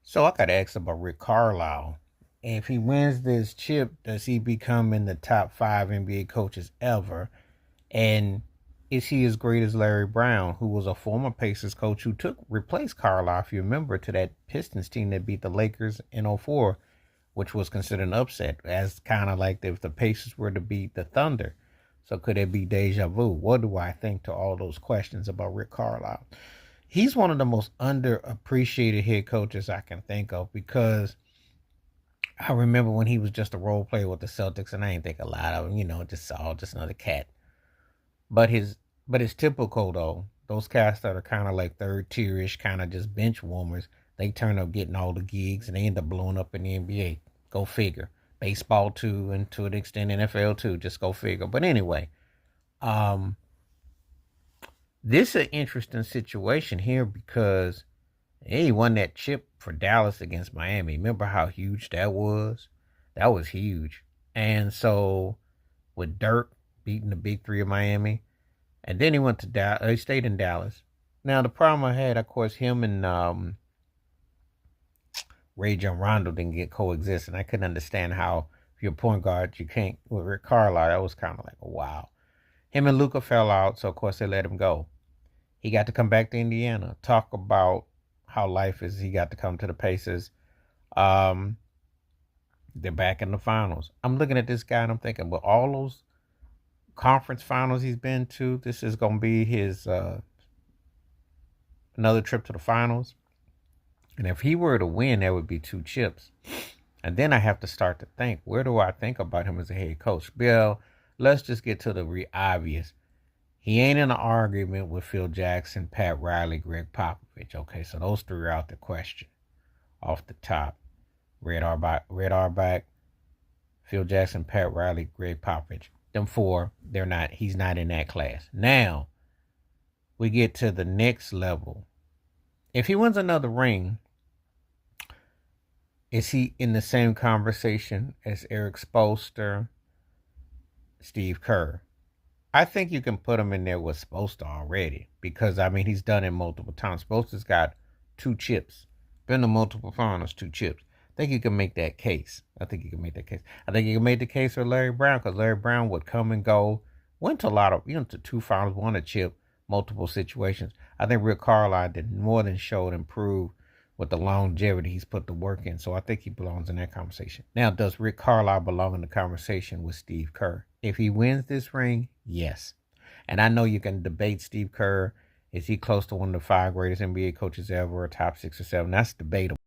So I got to ask about Rick Carlisle. If he wins this chip, does he become in the top five NBA coaches ever? And is he as great as Larry Brown, who was a former Pacers coach who replaced Carlisle, if you remember, to that Pistons team that beat the Lakers in '04, which was considered an upset, as kind of like if the Pacers were to beat the Thunder. So could it be deja vu? What do I think to all those questions about Rick Carlisle? He's one of the most underappreciated head coaches I can think of because I remember when he was just a role player with the Celtics, and I ain't think a lot of him, just another cat. But his but it's typical though. Those cats that are kind of like third tierish, kind of just bench warmers, they turn up getting all the gigs and they end up blowing up in the NBA. Go figure. Baseball too, and to an extent NFL too. Just go figure. But anyway, um, this is an interesting situation here because he won that chip for Dallas against Miami. Remember how huge that was? That was huge. And so with Dirk beating the big three of Miami, and then he went to Dallas. He stayed in Dallas. Now the problem I had, of course, him and Ray John Rondo didn't get coexist, and I couldn't understand how if you're a point guard you can't with Rick Carlisle. That was kind of like a wow. Him and Luca fell out, so of course they let him go. He got to come back to Indiana. Talk about how life is. He got to come to the Pacers. Um, they're back in the finals. I'm looking at this guy and I'm thinking, well, all those conference finals he's been to, this is gonna be his another trip to the finals. And if he were to win, that would be two chips. And then I have to start to think, where do I think about him as a head coach? Bill, let's just get to the obvious. He ain't in an argument with Phil Jackson, Pat Riley, Greg Popovich. Okay, so those three are out the question. Off the top. Red Auerbach, Phil Jackson, Pat Riley, Greg Popovich. Them four, he's not in that class. Now, we get to the next level. If he wins another ring, is he in the same conversation as Eric Spoelstra, Steve Kerr? I think you can put him in there with Spoelstra already because, I mean, he's done it multiple times. Spoelstra's got two chips. Been to multiple finals, two chips. I think you can make that case. I think you can make the case for Larry Brown because Larry Brown would come and go. Went to a lot of, to two finals, won a chip, multiple situations. I think Rick Carlisle did more than show and improve with the longevity he's put the work in. So I think he belongs in that conversation. Now, does Rick Carlisle belong in the conversation with Steve Kerr? If he wins this ring, yes. And I know you can debate Steve Kerr. Is he close to one of the five greatest NBA coaches ever, or top 6 or 7? That's debatable.